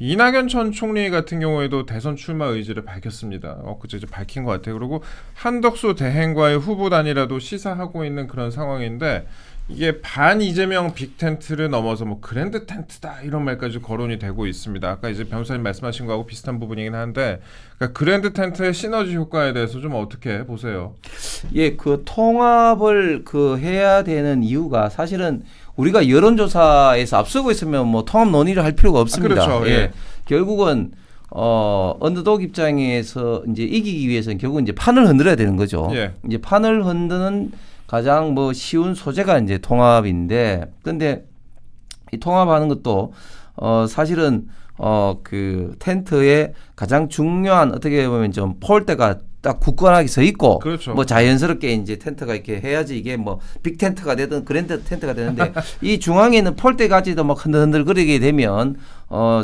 이낙연 전 총리 같은 경우에도 대선 출마 의지를 밝혔습니다. 그제 이제 밝힌 것 같아요. 그리고 한덕수 대행과의 후보 단일화도 시사하고 있는 그런 상황인데 이게 반 이재명 빅텐트를 넘어서 뭐 그랜드 텐트다 이런 말까지 거론이 되고 있습니다. 아까 이제 변호사님 말씀하신 거하고 비슷한 부분이긴 한데 그러니까 그랜드 텐트의 시너지 효과에 대해서 좀 어떻게 보세요? 예, 그 통합을 해야 되는 이유가 사실은 우리가 여론조사에서 앞서고 있으면 뭐 통합 논의를 할 필요가 없습니다. 그렇죠. 예. 결국은 언더독 입장에서 이제 이기기 위해서는 결국 이제 판을 흔들어야 되는 거죠. 예. 이제 판을 흔드는 가장 뭐 쉬운 소재가 이제 통합인데, 근데 이 통합하는 것도 사실은 그 텐트에 가장 중요한 어떻게 보면 좀 폴대가 딱 굳건하게 서 있고, 그렇죠. 뭐 자연스럽게 이제 텐트가 이렇게 해야지 이게 뭐 빅 텐트가 되든 그랜드 텐트가 되는데 이 중앙에 있는 폴대까지도 막 흔들흔들거리게 되면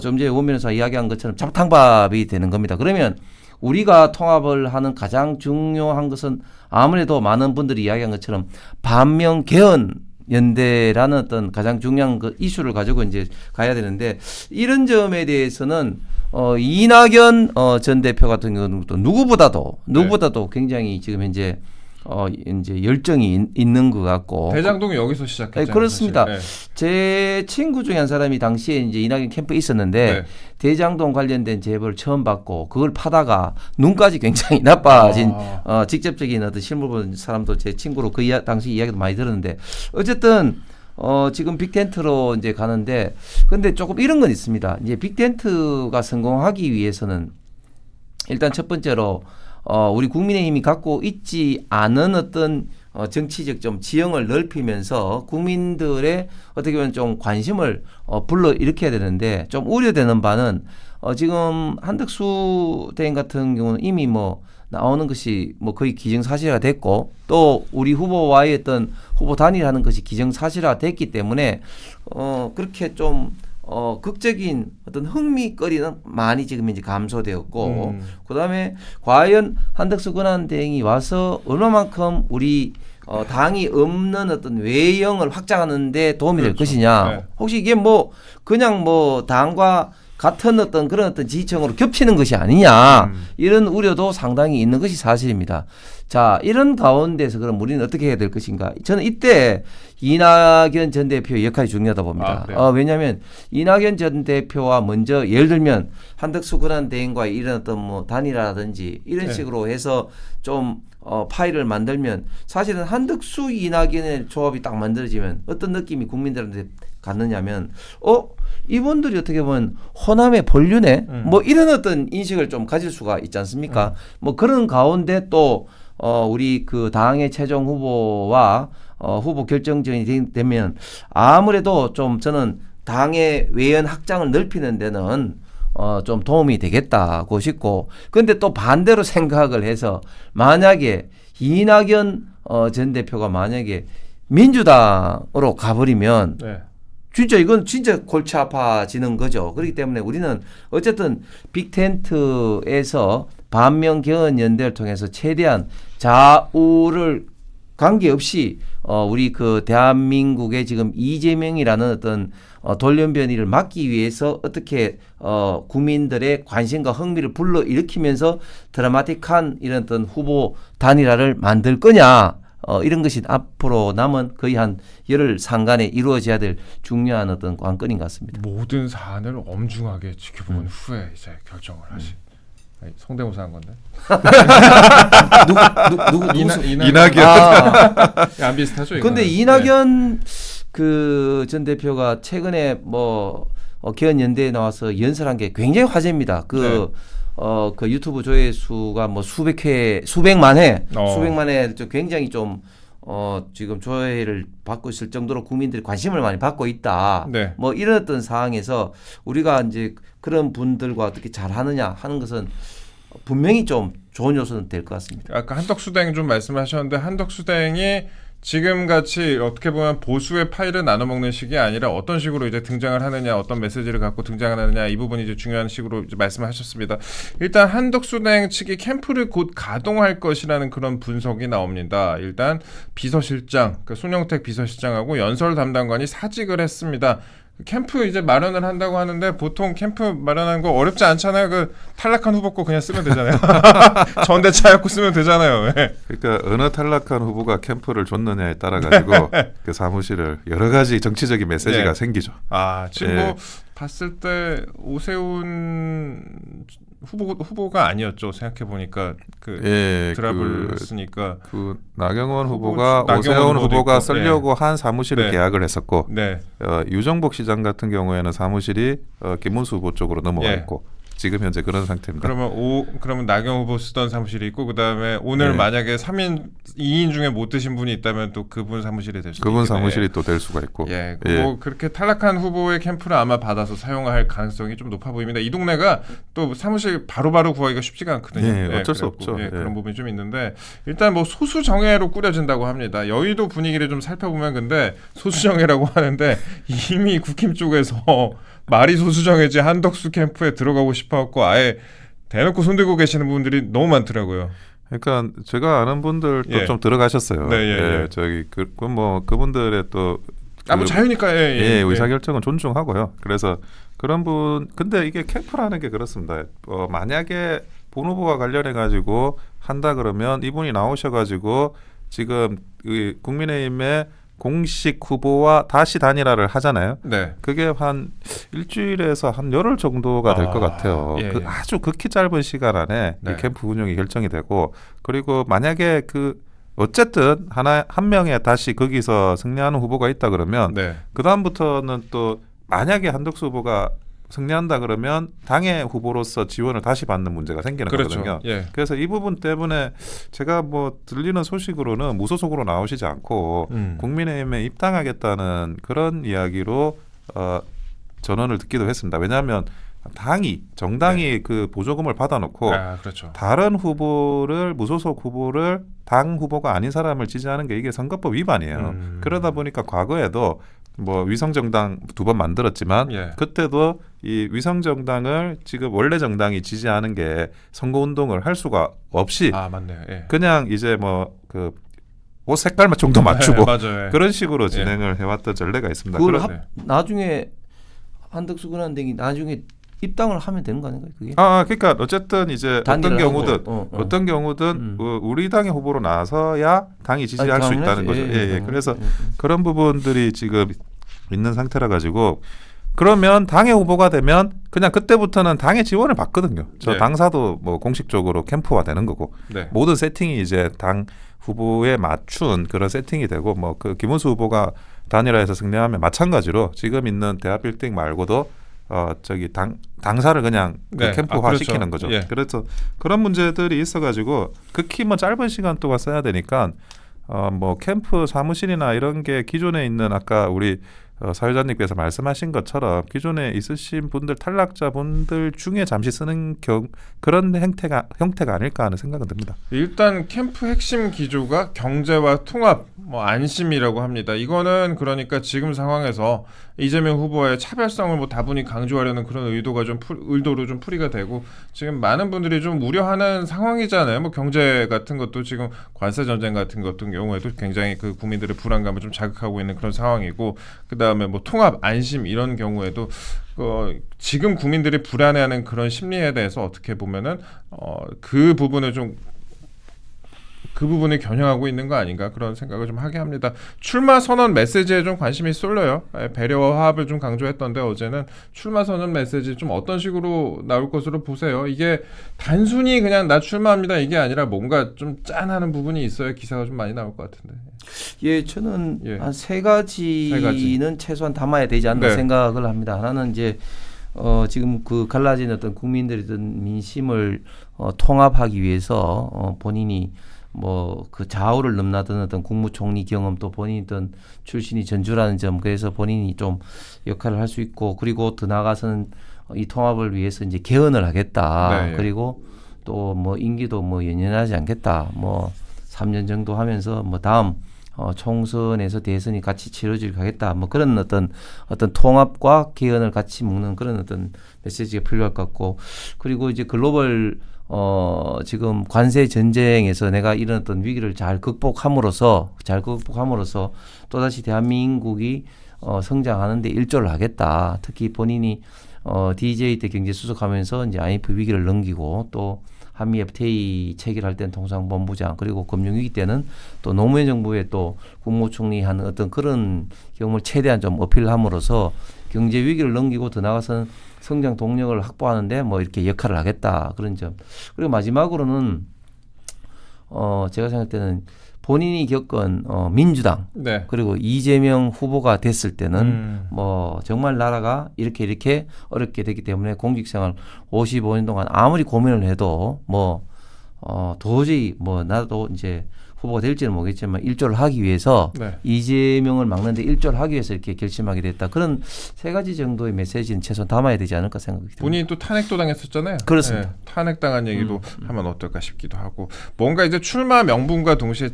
좀 전에 오 변호사 이야기한 것처럼 잡탕밥이 되는 겁니다. 그러면 우리가 통합을 하는 가장 중요한 것은 아무래도 많은 분들이 이야기한 것처럼 반명 개헌 연대라는 어떤 가장 중요한 그 이슈를 가지고 이제 가야 되는데, 이런 점에 대해서는 이낙연 전 대표 같은 경우는 또 누구보다도 굉장히 지금 현재 이제 열정이 있는 것 같고. 대장동이 여기서 시작했잖아요. 그렇습니다. 네. 제 친구 중에 한 사람이 당시에 이제 이낙연 캠프에 있었는데 네. 대장동 관련된 제보를 처음 받고 그걸 파다가 눈까지 굉장히 나빠진 직접적인 어떤 실물 본 사람도 제 친구로 당시 이야기도 많이 들었는데, 어쨌든 지금 빅텐트로 이제 가는데, 근데 조금 이런 건 있습니다. 이제 빅텐트가 성공하기 위해서는 일단 첫 번째로 우리 국민의힘이 갖고 있지 않은 어떤 정치적 좀 지형을 넓히면서 국민들의 어떻게 보면 좀 관심을 불러일으켜야 되는데, 좀 우려되는 바는 지금 한덕수 대행 같은 경우는 이미 뭐 나오는 것이 뭐 거의 기정사실화 됐고, 또 우리 후보와의 어떤 후보 단일하는 것이 기정사실화 됐기 때문에 그렇게 좀 극적인 어떤 흥미거리는 많이 지금 이제 감소되었고, 그다음에 과연 한덕수 권한대행이 와서 얼마만큼 우리 당이 없는 어떤 외형을 확장하는 데 도움이 될 것이냐. 네. 혹시 이게 뭐 그냥 뭐 당과 같은 어떤 그런 어떤 지지층으로 겹치는 것이 아니냐, 이런 우려도 상당히 있는 것이 사실입니다. 자, 이런 가운데서 그럼 우리는 어떻게 해야 될 것인가? 저는 이때 이낙연 전 대표의 역할이 중요하다 봅니다. 왜냐하면 이낙연 전 대표와 먼저 예를 들면 한덕수 권한대행과의 이런 어떤 뭐 단일화라든지 이런 식으로 해서 좀 파일을 만들면, 사실은 한덕수 이낙연의 조합이 딱 만들어지면 어떤 느낌이 국민들한테 갔느냐면 이분들이 어떻게 보면 호남의 본류네, 뭐 이런 어떤 인식을 좀 가질 수가 있지 않습니까? 뭐 그런 가운데 또 우리 그 당의 최종 후보와 후보 결정전이 되면 아무래도 좀 저는 당의 외연 확장을 넓히는 데는 좀 도움이 되겠다고 싶고, 그런데 또 반대로 생각을 해서 만약에 이낙연 전 대표가 만약에 민주당으로 가버리면 진짜 이건 진짜 골치 아파지는 거죠. 그렇기 때문에 우리는 어쨌든 빅텐트에서 반명 개헌 연대를 통해서 최대한 좌우를 관계없이 우리 그 대한민국의 지금 이재명이라는 어떤 돌연변이를 막기 위해서 어떻게 국민들의 관심과 흥미를 불러일으키면서 드라마틱한 이런 어떤 후보 단일화를 만들 거냐, 이런 것이 앞으로 남은 거의 한 열흘 상간에 이루어져야 될 중요한 어떤 관건인 것 같습니다. 모든 사안을 엄중하게 지켜본 후에 이제 결정을 하시. 성대모사 한 건데. 이낙연. 안 비슷하죠? 그런데 이낙연 그 전 대표가 최근에 뭐 개헌 연대에 나와서 연설한 게 굉장히 화제입니다. 그 유튜브 조회수가 뭐 수백만 회 굉장히 좀 지금 조회를 받고 있을 정도로 국민들이 관심을 많이 받고 있다. 뭐 이런 어떤 상황에서 우리가 이제 그런 분들과 어떻게 잘하느냐 하는 것은 분명히 좀 좋은 요소는 될 것 같습니다. 아까 한덕수 대행 좀 말씀하셨는데, 한덕수 대행이 지금같이 어떻게 보면 보수의 파일을 나눠먹는 식이 아니라 어떤 식으로 이제 등장을 하느냐, 어떤 메시지를 갖고 등장을 하느냐, 이 부분이 이제 중요한 식으로 이제 말씀하셨습니다. 일단 한덕수 대행 측이 캠프를 곧 가동할 것이라는 그런 분석이 나옵니다. 일단 비서실장, 그러니까 손영택 비서실장하고 연설 담당관이 사직을 했습니다. 캠프 이제 마련을 한다고 하는데 보통 캠프 마련하는 거 어렵지 않잖아요. 그 탈락한 후보 거 그냥 쓰면 되잖아요. 전대차였고 쓰면 되잖아요. 예. 그러니까 어느 탈락한 후보가 캠프를 줬느냐에 따라 가지고 그 사무실을 여러 가지 정치적인 메시지가 예. 생기죠. 아 지금 예. 뭐 봤을 때 오세훈 후보가 아니었죠. 생각해 보니까 그 예, 드랍을 했으니까. 그 나경원 후보가 나경원 오세훈 후보도 후보가 있고, 쓰려고 한 사무실을 네. 계약을 했었고 네. 유정복 시장 같은 경우에는 사무실이 김문수 후보 쪽으로 넘어가 예. 있고 지금 현재 그런 상태입니다. 그러면 나경 후보 쓰던 사무실이 있고 그다음에 오늘 네. 만약에 2인 중에 못 드신 분이 있다면 또 그분 사무실이 될 수도 그분 있겠네요. 사무실이 또 될 수가 있고. 예, 예. 뭐 그렇게 탈락한 후보의 캠프를 아마 받아서 사용할 가능성이 좀 높아 보입니다. 이 동네가 또 사무실 바로바로 구하기가 쉽지가 않거든요. 예, 어쩔 수 그래갖고, 없죠. 예, 예. 그런 부분이 좀 있는데 일단 뭐 소수 정예로 꾸려진다고 합니다. 여의도 분위기를 좀 살펴보면 근데 소수 정예라고 하는데 이미 국힘 쪽에서 말이 소수 정예지 한덕수 캠프에 들어가고 싶어갖고 아예 대놓고 손들고 계시는 분들이 너무 많더라고요. 그러니까 제가 아는 분들도 예. 좀 들어가셨어요. 네, 예. 저기 뭐 그분들의 또 뭐 자유니까 예, 의사결정은 존중하고요. 그래서 그런 분 근데 이게 캠프라는 게 그렇습니다. 만약에 본 후보와 관련해 가지고 한다 그러면 이분이 나오셔 가지고 지금 국민의힘의 공식 후보와 다시 단일화를 하잖아요. 네. 그게 한 일주일에서 한 열흘 정도가 될 것 같아요. 예, 그 예. 아주 극히 짧은 시간 안에 네. 이 캠프 운영이 결정이 되고 그리고 만약에 어쨌든 한 명에 다시 거기서 승리하는 후보가 있다 그러면 네. 그 다음부터는 또 만약에 한덕수 후보가 승리한다 그러면 당의 후보로서 지원을 다시 받는 문제가 생기는 그렇죠. 거거든요. 예. 그래서 이 부분 때문에 제가 뭐 들리는 소식으로는 무소속으로 나오시지 않고 국민의힘에 입당하겠다는 그런 이야기로 전언을 듣기도 했습니다. 왜냐하면 정당이 그 보조금을 받아놓고 그렇죠. 다른 후보를 무소속 후보를 당 후보가 아닌 사람을 지지하는 게 이게 선거법 위반이에요. 그러다 보니까 과거에도 뭐 위성정당 2번 만들었지만 예. 그때도 이 위성정당을 지금 원래 정당이 지지하는 게 선거운동을 할 수가 없이 맞네요. 예. 그냥 이제 뭐 그 옷 색깔만 정도 맞추고 맞아요. 그런 식으로 진행을 해왔던 전례가 있습니다. 그걸 네. 나중에 한덕수 근한당이 나중에 입당을 하면 되는 거 아닌가요? 그게? 그러니까 어쨌든 이제 어떤 경우든 우리 당의 후보로 나서야 당이 지지할 수 있다는 거죠. 예. 그래서 그런 부분들이 지금 있는 상태라 가지고 그러면 당의 후보가 되면 그냥 그때부터는 당의 지원을 받거든요. 저 네. 당사도 뭐 공식적으로 캠프화 되는 거고 네. 모든 세팅이 이제 당 후보에 맞춘 그런 세팅이 되고 뭐 그 김문수 후보가 단일화해서 승리하면 마찬가지로 지금 있는 대합 빌딩 말고도 저기 당사를 그냥 네. 캠프화 그렇죠. 시키는 거죠. 예. 그래서 그런 문제들이 있어가지고 극히 뭐 짧은 시간 동안 써야 되니까 뭐 캠프 사무실이나 이런 게 기존에 있는 아까 우리 사회자님께서 말씀하신 것처럼 기존에 있으신 분들 탈락자분들 중에 잠시 쓰는 그런 형태가 아닐까 하는 생각은 듭니다. 일단 캠프 핵심 기조가 경제와 통합, 뭐 안심이라고 합니다. 이거는 그러니까 지금 상황에서 이재명 후보의 차별성을 뭐 다분히 강조하려는 그런 의도로 좀 풀이가 되고 지금 많은 분들이 좀 우려하는 상황이잖아요. 뭐 경제 같은 것도 지금 관세 전쟁 같은 것도 경우에도 굉장히 그 국민들의 불안감을 좀 자극하고 있는 그런 상황이고 그다음에 뭐 통합, 안심 이런 경우에도 지금 국민들이 불안해하는 그런 심리에 대해서 어떻게 보면은 그 부분을 겨냥하고 있는 거 아닌가 그런 생각을 좀 하게 합니다. 출마 선언 메시지에 좀 관심이 쏠려요. 배려와 화합을 좀 강조했던데 어제는 출마 선언 메시지 좀 어떤 식으로 나올 것으로 보세요. 이게 단순히 그냥 나 출마합니다 이게 아니라 뭔가 좀 짠하는 부분이 있어야 기사가 좀 많이 나올 것 같은데. 예, 저는 예. 한 세 가지는 최소한 담아야 되지 않나 네. 생각을 합니다. 하나는 이제 지금 그 갈라진 어떤 국민들이든 민심을 통합하기 위해서 본인이 뭐 그 좌우를 넘나드는 어떤 국무총리 경험 또 본인이든 출신이 전주라는 점 그래서 본인이 좀 역할을 할 수 있고 그리고 더 나아가서는 이 통합을 위해서 이제 개헌을 하겠다. 네, 예. 그리고 또 뭐 임기도 뭐 연연하지 않겠다. 뭐 3년 정도 하면서 뭐 다음 총선에서 대선이 같이 치러질 가겠다. 뭐 그런 어떤 통합과 개헌을 같이 묶는 그런 어떤 메시지가 필요할 것 같고 그리고 이제 글로벌 지금 관세 전쟁에서 내가 이런 어떤 위기를 잘 극복함으로써 또다시 대한민국이 성장하는데 일조를 하겠다. 특히 본인이 DJ 때 경제수석하면서 이제 IMF 위기를 넘기고 또 한미 FTA 체결할 때는 통상본부장 그리고 금융위기 때는 또 노무현 정부의 또 국무총리 하는 어떤 그런 경험을 최대한 좀 어필함으로써 경제 위기를 넘기고 더 나아가서는 성장 동력을 확보하는데 뭐 이렇게 역할을 하겠다 그런 점. 그리고 마지막으로는 제가 생각할 때는 본인이 겪은 민주당 네. 그리고 이재명 후보가 됐을 때는 뭐 정말 나라가 이렇게 어렵게 됐기 때문에 공직생활 55년 동안 아무리 고민을 해도 뭐 도저히 뭐 나도 이제 후보가 될지는 모르겠지만 일조를 하기 위해서 네. 이재명을 막는데 일조를 하기 위해서 이렇게 결심하게 됐다. 그런 세 가지 정도의 메시지는 최소한 담아야 되지 않을까 생각이 듭니다. 본인이 또 탄핵도 당했었잖아요. 그렇습니다. 네, 탄핵당한 얘기도 하면 어떨까 싶기도 하고 뭔가 이제 출마 명분과 동시에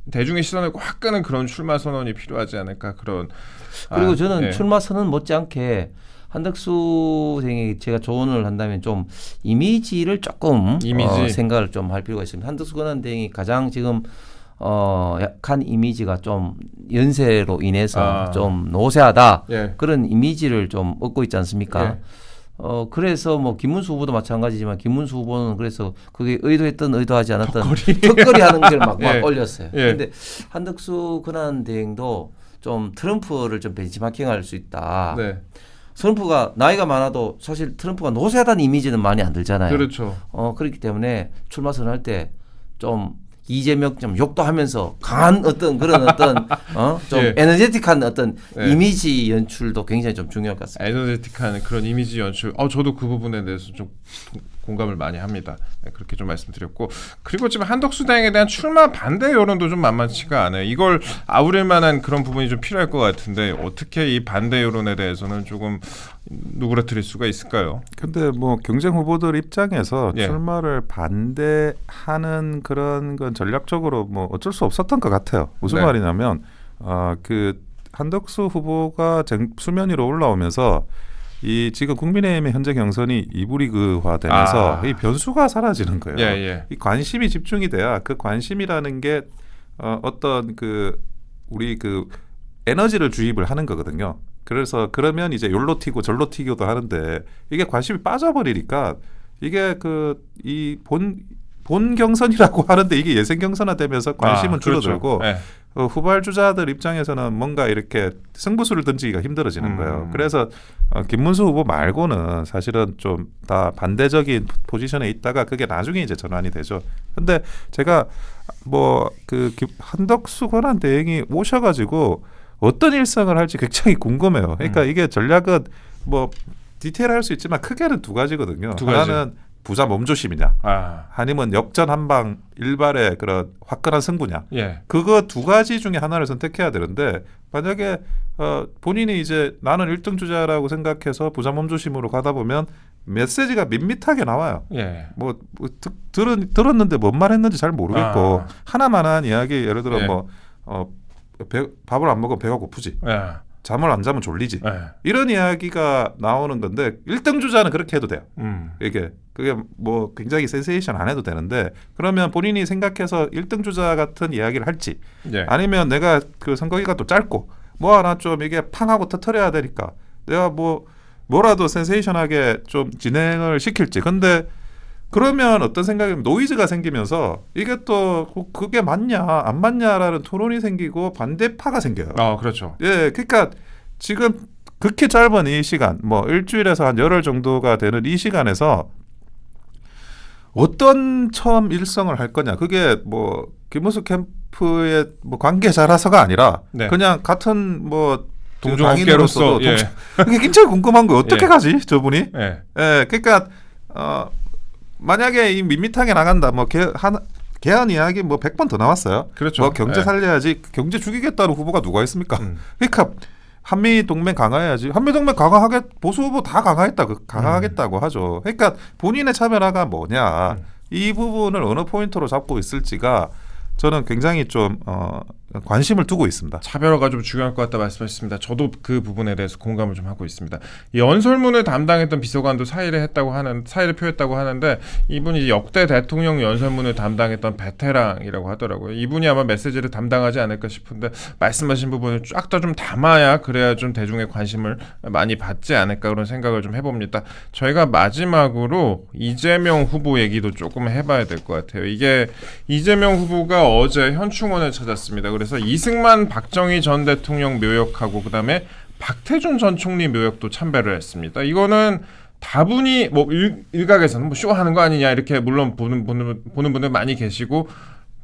대중의 시선을 확 끄는 그런 출마 선언이 필요하지 않을까 그런. 그리고 저는 네. 출마 선언 못지않게 한덕수 생에 제가 조언을 한다면 좀 이미지를 조금 생각을 좀 할 필요가 있습니다. 한덕수 권한대행이 가장 지금 약한 이미지가 좀 연세로 인해서 좀 노쇠하다 예. 그런 이미지를 좀 얻고 있지 않습니까? 예. 그래서 뭐 김문수 후보도 마찬가지지만 김문수 후보는 그래서 그게 의도했던 의도하지 않았던 턱걸이. 턱걸이 하는 걸 막 예. 올렸어요. 예. 그런데 한덕수 권한대행도 좀 트럼프를 좀 벤치마킹할 수 있다. 네. 트럼프가 나이가 많아도 사실 트럼프가 노쇠하다는 이미지는 많이 안 들잖아요. 그렇죠. 그렇기 때문에 출마 선언할 때 좀 이재명 좀 욕도 하면서 강한 어떤 그런 어떤 좀 예. 에너제틱한 어떤 예. 이미지 연출도 굉장히 좀 중요할 것 같습니다. 에너제틱한 그런 이미지 연출. 저도 그 부분에 대해서 좀 공감을 많이 합니다. 네, 그렇게 좀 말씀드렸고 그리고 지금 한덕수 대행에 대한 출마 반대 여론도 좀 만만치가 않아요. 이걸 아우를 만한 그런 부분이 좀 필요할 것 같은데 어떻게 이 반대 여론에 대해서는 조금 누그러뜨릴 수가 있을까요? 근데 뭐 경쟁 후보들 입장에서 예. 출마를 반대하는 그런 건 전략적으로 뭐 어쩔 수 없었던 것 같아요. 무슨 네. 말이냐면 그 한덕수 후보가 수면 위로 올라오면서 이 지금 국민의힘의 현재 경선이 이브리그화되면서 이 변수가 사라지는 거예요. 예, 예. 이 관심이 집중이 돼야 그 관심이라는 게 어떤 그 우리 그 에너지를 주입을 하는 거거든요. 그래서 그러면 이제 열로 튀고 절로 튀기도 하는데 이게 관심이 빠져버리니까 이게 그 이 본 경선이라고 하는데 이게 예선 경선화되면서 관심은 줄어들고 그렇죠. 네. 후발주자들 입장에서는 뭔가 이렇게 승부수를 던지기가 힘들어지는 거예요. 그래서 김문수 후보 말고는 사실은 좀 다 반대적인 포지션에 있다가 그게 나중에 이제 전환이 되죠. 근데 제가 뭐 그 한덕수 권한대행이 오셔가지고 어떤 일성을 할지 굉장히 궁금해요. 그러니까 이게 전략은 뭐 디테일할 수 있지만 크게는 두 가지거든요. 두 가지. 하나는 부자 몸조심이냐, 아, 아니면 역전 한방 일발의 그런 화끈한 승부냐. 예. 그거 두 가지 중에 하나를 선택해야 되는데 만약에 본인이 이제 나는 1등 주자라고 생각해서 부자 몸조심으로 가다 보면 메시지가 밋밋하게 나와요. 예. 뭐 들었는데 뭔 말했는지 잘 모르겠고 하나만한 이야기 예를 들어 예. 뭐 밥을 안 먹으면 배가 고프지. 예. 잠을 안 자면 졸리지. 예. 이런 이야기가 나오는 건데 1등 주자는 그렇게 해도 돼요. 그게 뭐 굉장히 센세이션 안 해도 되는데 그러면 본인이 생각해서 1등 주자 같은 이야기를 할지 예. 아니면 내가 그 선거기가 또 짧고 뭐 하나 좀 이게 팡하고 터트려야 되니까 내가 뭐라도 센세이션하게 좀 진행을 시킬지. 근데 그러면 어떤 생각이면 노이즈가 생기면서 이게 또 그게 맞냐 안 맞냐라는 토론이 생기고 반대파가 생겨요. 그렇죠. 예, 그러니까 지금 극히 짧은 이 시간, 뭐 일주일에서 한 열흘 정도가 되는 이 시간에서 어떤 처음 일성을 할 거냐. 그게 뭐 김문수 캠프의 뭐 관계자라서가 아니라 네. 그냥 같은 뭐 동종업계로서 예. 그게 굉장히 궁금한 거예요. 어떻게 예. 가지 저분이? 예. 예, 그러니까 만약에 이 밋밋하게 나간다, 뭐 개헌 이야기 뭐 100번 더 나왔어요. 그렇죠. 뭐 경제 예. 살려야지, 경제 죽이겠다는 후보가 누가 있습니까? 그러니까 한미 동맹 강화해야지. 한미 동맹 보수 후보 다 강화하겠다고 하죠. 그러니까 본인의 차별화가 뭐냐, 이 부분을 어느 포인트로 잡고 있을지가 저는 굉장히 좀 관심을 두고 있습니다. 차별화가 좀 중요할 것 같다 말씀하셨습니다. 저도 그 부분에 대해서 공감을 좀 하고 있습니다. 연설문을 담당했던 비서관도 사의를 표했다고 하는데 이분이 역대 대통령 연설문을 담당했던 베테랑이라고 하더라고요. 이분이 아마 메시지를 담당하지 않을까 싶은데 말씀하신 부분을 쫙 다 좀 담아야 그래야 좀 대중의 관심을 많이 받지 않을까 그런 생각을 좀 해봅니다. 저희가 마지막으로 이재명 후보 얘기도 조금 해봐야 될 것 같아요. 이게 이재명 후보가 어제 현충원을 찾았습니다. 그래서 이승만 박정희 전 대통령 묘역하고 그다음에 박태준 전 총리 묘역도 참배를 했습니다. 이거는 다분히 뭐 일각에서는 뭐 쇼하는 거 아니냐 이렇게 물론 보는 분들 많이 계시고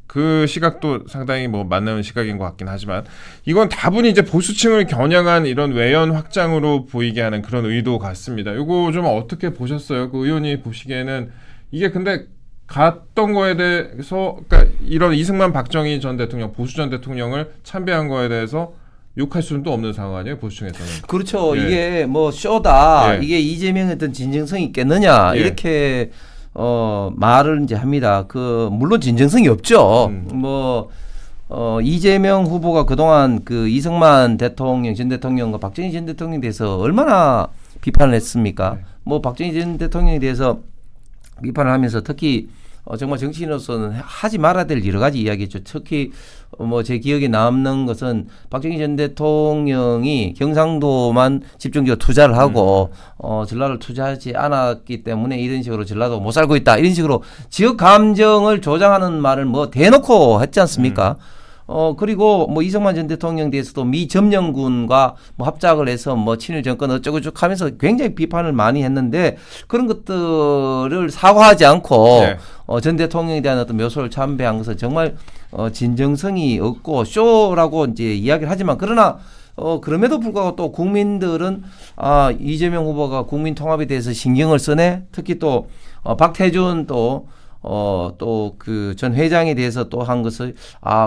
그 시각도 상당히 뭐 맞는 시각인 것 같긴 하지만 이건 다분히 이제 보수층을 겨냥한 이런 외연 확장으로 보이게 하는 그런 의도 같습니다. 이거 좀 어떻게 보셨어요? 그 의원이 보시기에는 이게 근데 갔던 거에 대해서 그러니까 이런 이승만 박정희 전 대통령 보수 전 대통령을 참배한 거에 대해서 욕할 수는 또 없는 상황 아니에요 보수층에서는. 그렇죠. 예. 이게 뭐 쇼다. 예. 이게 이재명의 어떤 진정성이 있겠느냐 예. 이렇게 말을 이제 합니다. 물론 진정성이 없죠. 이재명 후보가 그동안 그 이승만 대통령 전 대통령과 박정희 전 대통령에 대해서 얼마나 비판을 했습니까? 네. 뭐 박정희 전 대통령에 대해서 비판을 하면서 특히 정말 정치인으로서는 하지 말아야 될 여러 가지 이야기죠. 특히 뭐 제 기억에 남는 것은 박정희 전 대통령이 경상도만 집중적으로 투자를 하고 전라도를 투자하지 않았기 때문에 이런 식으로 전라도 못 살고 있다. 이런 식으로 지역 감정을 조장하는 말을 뭐 대놓고 했지 않습니까? 그리고 뭐 이승만 전 대통령 대해서도 미 점령군과 뭐 합작을 해서 뭐 친일 정권 어쩌고저쩌고 하면서 굉장히 비판을 많이 했는데 그런 것들을 사과하지 않고 네. 전 대통령에 대한 어떤 묘소를 참배한 것은 정말 진정성이 없고 쇼라고 이제 이야기를 하지만 그러나 그럼에도 불구하고 또 국민들은 이재명 후보가 국민 통합에 대해서 신경을 쓰네. 특히 또 박태준 또 그 전 회장에 대해서 또 한 것을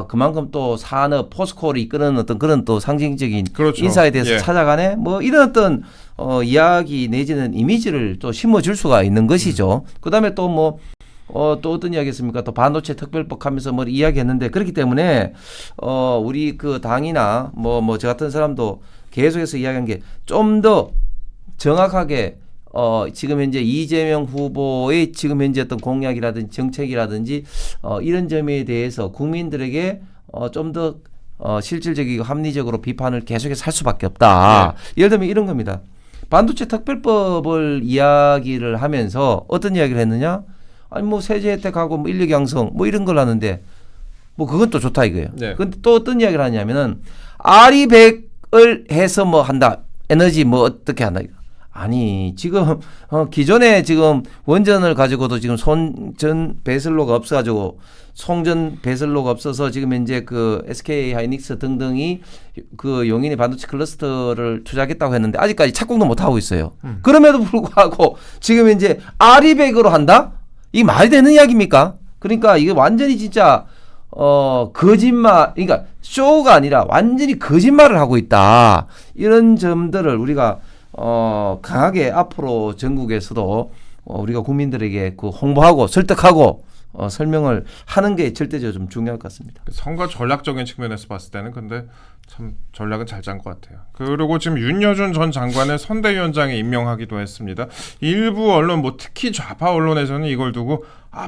그만큼 또 산업 포스코를 이끄는 어떤 그런 또 상징적인 그렇죠. 인사에 대해서 예. 찾아가네. 뭐 이런 어떤 이야기 내지는 이미지를 또 심어줄 수가 있는 것이죠. 그다음에 또 뭐 또 어떤 이야기했습니까? 또 반도체 특별법 하면서 뭐 이야기했는데 그렇기 때문에 우리 그 당이나 뭐 저 같은 사람도 계속해서 이야기한 게 좀 더 정확하게 지금 현재 이재명 후보의 지금 현재 어떤 공약이라든지 정책이라든지 이런 점에 대해서 국민들에게 좀 더 실질적이고 합리적으로 비판을 계속해서 할 수밖에 없다. 예를 들면 이런 겁니다. 반도체 특별법을 이야기를 하면서 어떤 이야기를 했느냐? 아니 뭐 세제 혜택하고 뭐 인력 양성 뭐 이런 걸 하는데 뭐 그건 또 좋다 이거예요. 네. 근데 또 어떤 이야기를 하냐면은 아리백을 해서 뭐 한다. 에너지 뭐 어떻게 한다 이거. 아니 지금 기존에 지금 원전을 가지고도 지금 손전 배설로가 없어가지고 송전 배설로가 없어서 지금 현재 그 SK 하이닉스 등등이 그 용인의 반도체 클러스터를 투자하겠다고 했는데 아직까지 착공도 못 하고 있어요. 그럼에도 불구하고 지금 현재 아리백으로 한다? 이게 말이 되는 이야기입니까? 그러니까 이게 완전히 진짜 거짓말, 그러니까 쇼가 아니라 완전히 거짓말을 하고 있다. 이런 점들을 우리가 강하게 앞으로 전국에서도 우리가 국민들에게 그 홍보하고 설득하고 설명을 하는 게 절대적으로 좀 중요할 것 같습니다. 선거 전략적인 측면에서 봤을 때는 근데 참 전략은 잘 짠 것 같아요. 그리고 지금 윤여준 전 장관을 선대위원장에 임명하기도 했습니다. 일부 언론 뭐 특히 좌파 언론에서는 이걸 두고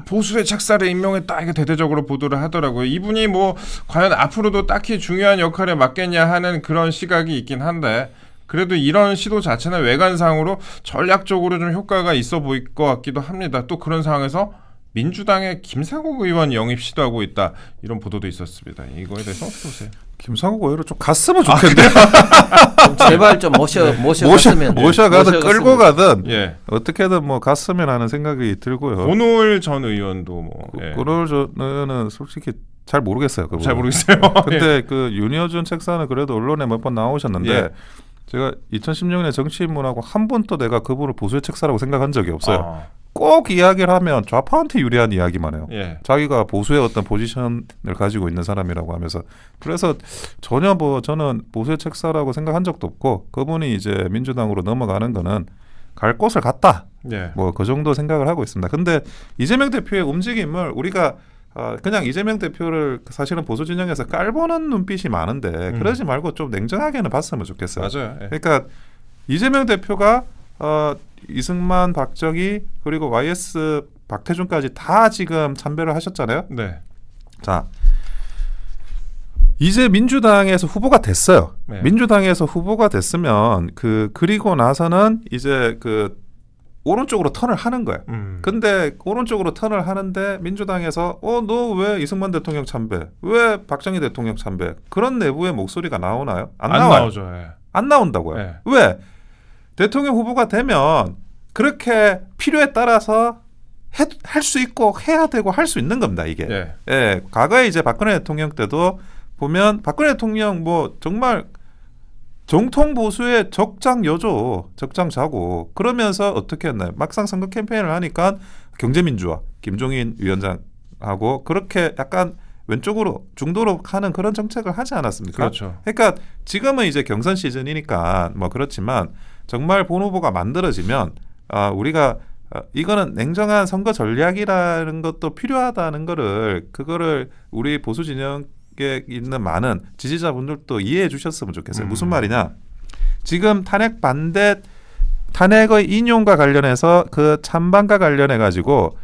보수의 책사를 임명했다 이게 대대적으로 보도를 하더라고요. 이분이 뭐 과연 앞으로도 딱히 중요한 역할에 맡겠냐 하는 그런 시각이 있긴 한데 그래도 이런 시도 자체는 외관상으로 전략적으로 좀 효과가 있어 보일 것 같기도 합니다. 또 그런 상황에서 민주당의 김상국 의원 영입 시도하고 있다 이런 보도도 있었습니다. 이거에 대해서 어떻게 보세요? 김상국 의원을 좀 갔으면 좋겠는데 제발 좀 모셔가든 끌고 가든 예. 어떻게든 뭐 갔으면 하는 생각이 들고요. 오노일 전 의원도 뭐 그걸 저는 솔직히 잘 모르겠어요. 그분. 잘 모르겠어요. 근데 그 윤여준 책사는 그래도 언론에 몇 번 나오셨는데 예. 제가 2016년에 정치인문하고 한 번도 내가 그분을 보수의 책사라고 생각한 적이 없어요. 꼭 이야기를 하면 좌파한테 유리한 이야기만 해요. 예. 자기가 보수의 어떤 포지션을 가지고 있는 사람이라고 하면서 그래서 전혀 뭐 저는 보수의 책사라고 생각한 적도 없고 그분이 이제 민주당으로 넘어가는 거는 갈 곳을 갔다. 예. 뭐 그 정도 생각을 하고 있습니다. 근데 이재명 대표의 움직임을 우리가 그냥 이재명 대표를 사실은 보수 진영에서 깔보는 눈빛이 많은데 그러지 말고 좀 냉정하게는 봤으면 좋겠어요. 맞아요. 예. 그러니까 이재명 대표가 이승만, 박정희 그리고 YS 박태준까지 다 지금 참배를 하셨잖아요. 네. 자, 이제 민주당에서 후보가 됐어요. 네. 민주당에서 후보가 됐으면 그리고 나서는 이제 오른쪽으로 턴을 하는 거예요. 근데 오른쪽으로 턴을 하는데 민주당에서 너 왜 이승만 대통령 참배? 왜 박정희 대통령 참배? 그런 내부의 목소리가 나오나요? 안 나와요. 나오죠. 예. 안 나온다고요. 네. 왜? 대통령 후보가 되면 그렇게 필요에 따라서 할 수 있고 해야 되고 할 수 있는 겁니다. 이게. 예. 예, 과거에 이제 박근혜 대통령 때도 보면 박근혜 대통령 뭐 정말 정통 보수의 적장여조, 적장자고 그러면서 어떻게 했나요? 막상 선거 캠페인을 하니까 경제민주화, 김종인 위원장하고 그렇게 약간 왼쪽으로 중도로 하는 그런 정책을 하지 않았습니까? 그렇죠. 그러니까 지금은 이제 경선 시즌이니까 뭐 그렇지만 정말 본 후보가 만들어지면 우리가 이거는 냉정한 선거 전략이라는 것도 필요하다는 그거를 우리 보수 진영에 있는 많은 지지자분들도 이해해 주셨으면 좋겠어요. 무슨 말이냐? 지금 탄핵의 인용과 관련해서 그 찬반과 관련해 가지고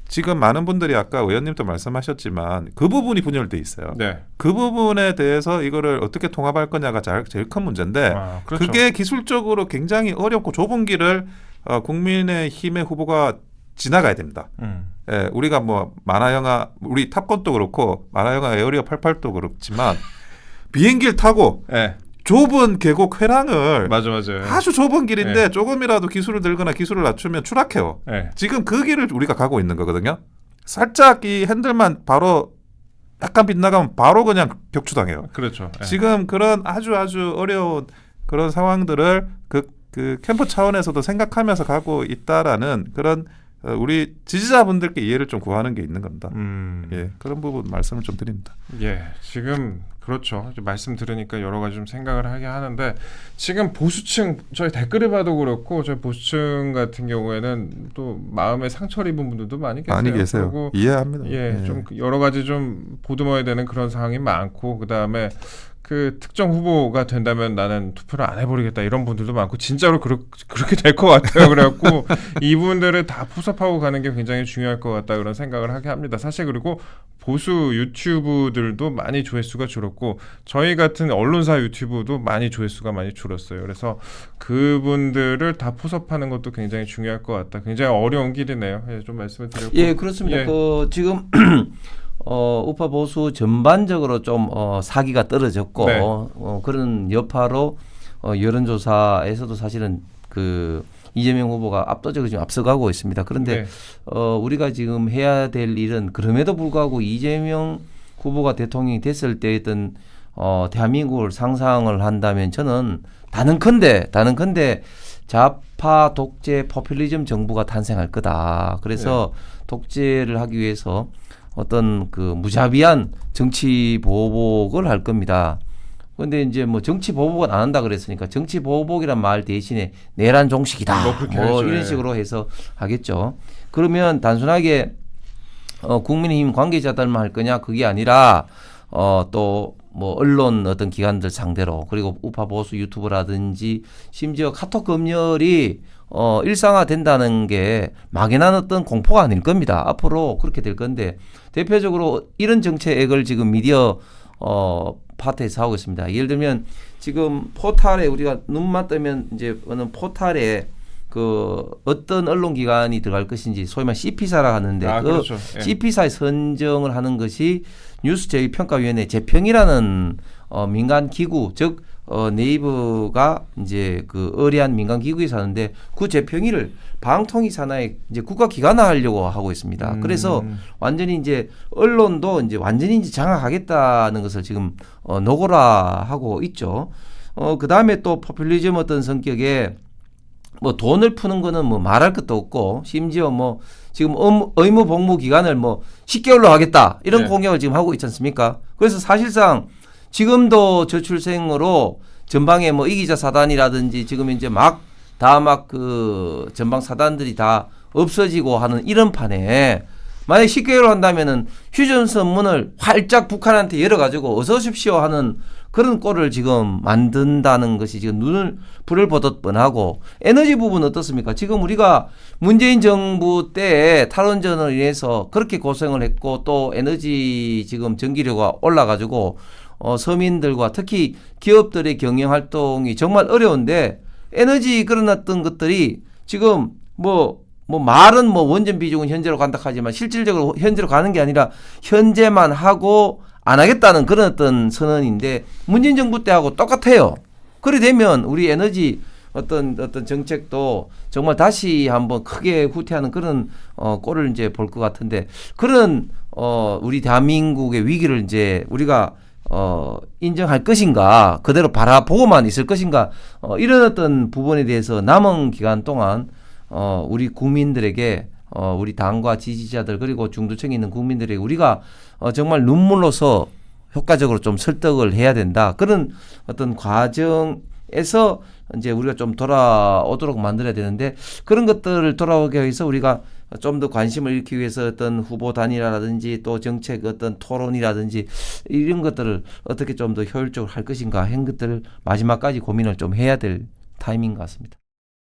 지금 많은 분들이 아까 의원님도 말씀하셨지만 그 부분이 분열돼 있어요. 네. 그 부분에 대해서 이거를 어떻게 통합할 거냐가 제일 큰 문제인데 그렇죠. 그게 기술적으로 굉장히 어렵고 좁은 길을 국민의힘의 후보가 지나가야 됩니다. 예, 우리가 뭐 만화 영화 우리 탑건도 그렇고 만화 영화 에어리어 88도 그렇지만 비행기를 타고 예. 좁은 계곡 회랑을 맞아요. 아주 좁은 길인데 네. 조금이라도 기술을 들거나 기술을 낮추면 추락해요. 예. 지금 그 길을 우리가 가고 있는 거거든요. 살짝 이 핸들만 바로 약간 빗나가면 바로 그냥 격추당해요. 그렇죠. 예. 지금 그런 아주 어려운 그런 상황들을 그 캠프 차원에서도 생각하면서 가고 있다라는 그런 우리 지지자분들께 이해를 좀 구하는 게 있는 겁니다. 예, 그런 부분 말씀을 좀 드립니다. 예, 지금 그렇죠. 이제 말씀 들으니까 여러 가지 좀 생각을 하게 하는데 지금 보수층 저희 댓글을 봐도 그렇고 저희 보수층 같은 경우에는 또 마음에 상처를 입은 분들도 많이 계세요. 많이 계세요. 그리고 이해합니다. 예, 좀 여러 가지 좀 보듬어야 되는 그런 상황이 많고 그다음에 그 특정 후보가 된다면 나는 투표를 안 해버리겠다 이런 분들도 많고 진짜로 그렇게 될 것 같아요. 그래갖고 이분들을 다 포섭하고 가는 게 굉장히 중요할 것 같다 그런 생각을 하게 합니다. 사실 그리고 보수 유튜브들도 많이 조회수가 줄었고 저희 같은 언론사 유튜브도 많이 조회수가 많이 줄었어요. 그래서 그분들을 다 포섭하는 것도 굉장히 중요할 것 같다. 굉장히 어려운 길이네요. 예, 좀 말씀을 드렸고. 예, 그렇습니다. 예. 지금 우파 보수 전반적으로 좀 사기가 떨어졌고 네. 그런 여파로 여론조사에서도 사실은 그 이재명 후보가 압도적으로 지금 앞서가고 있습니다. 그런데 네. 우리가 지금 해야 될 일은 그럼에도 불구하고 이재명 후보가 대통령이 됐을 때 어떤 대한민국을 상상을 한다면 저는 다는컨대 좌파 독재 포퓰리즘 정부가 탄생할 거다. 그래서 독재를 하기 위해서 어떤 그 무자비한 정치 보복을 할 겁니다. 그런데 이제 뭐 정치 보복은 안 한다 그랬으니까 정치 보복이란 말 대신에 내란 종식이다. 뭐 그렇게 뭐 하죠. 이런 예. 식으로 해서 하겠죠. 그러면 단순하게 국민의힘 관계자들만 할 거냐 그게 아니라 또 뭐 언론 어떤 기관들 상대로 그리고 우파 보수 유튜브라든지 심지어 카톡 검열이 일상화된다는 게 막연한 어떤 공포가 아닐 겁니다. 앞으로 그렇게 될 건데 대표적으로 이런 정책을 지금 미디어 파트에서 하고 있습니다. 예를 들면 지금 포탈에 우리가 눈만 뜨면 이제 어느 포탈에 그 어떤 언론기관이 들어갈 것인지 소위 말해 CP사라 하는데 그 그렇죠. 예. CP사에 선정을 하는 것이 뉴스제휴평가위원회 재평이라는 민간 기구 즉 네이버가 이제 그 의뢰한 민간 기구에서 하는데 그 재평의를 방통위 산하에 이제 국가기관화하려고 하고 있습니다. 그래서 완전히 이제 언론도 이제 완전히 이제 장악하겠다는 것을 지금 노골화하고 있죠. 그 다음에 또 포퓰리즘 어떤 성격의 뭐 돈을 푸는 거는 뭐 말할 것도 없고 심지어 뭐 지금 의무 복무 기간을 뭐 10개월로 하겠다 이런 네. 공약을 지금 하고 있지 않습니까? 그래서 사실상 지금도 저출생으로 전방에 뭐 이기자 사단이라든지 지금 이제 막 그 전방 사단들이 다 없어지고 하는 이런 판에 만약 10개월 한다면은 휴전선문을 활짝 북한한테 열어가지고 어서 오십시오 하는 그런 꼴을 지금 만든다는 것이 지금 불을 보듯 뻔하고 에너지 부분 어떻습니까? 지금 우리가 문재인 정부 때 탈원전을 인해서 그렇게 고생을 했고 또 에너지 지금 전기료가 올라가지고 서민들과 특히 기업들의 경영 활동이 정말 어려운데 에너지 그런 어떤 것들이 지금 뭐 말은 뭐 원전 비중은 현재로 간다 하지만 실질적으로 현재로 가는 게 아니라 현재만 하고 안 하겠다는 그런 어떤 선언인데 문재인 정부 때하고 똑같아요. 그래 되면 우리 에너지 어떤 정책도 정말 다시 한번 크게 후퇴하는 그런 꼴을 이제 볼 것 같은데 그런 우리 대한민국의 위기를 이제 우리가 인정할 것인가 그대로 바라보고만 있을 것인가 이런 어떤 부분에 대해서 남은 기간 동안 우리 국민들에게 우리 당과 지지자들 그리고 중도층에 있는 국민들에게 우리가 정말 눈물로서 효과적으로 좀 설득을 해야 된다. 그런 어떤 과정에서 이제 우리가 좀 돌아오도록 만들어야 되는데 그런 것들을 돌아오게 위해서 우리가 좀 더 관심을 일으키기 위해서 어떤 후보 단일화라든지 또 정책 어떤 토론이라든지 이런 것들을 어떻게 좀 더 효율적으로 할 것인가 한 것들을 마지막까지 고민을 좀 해야 될 타이밍인 것 같습니다.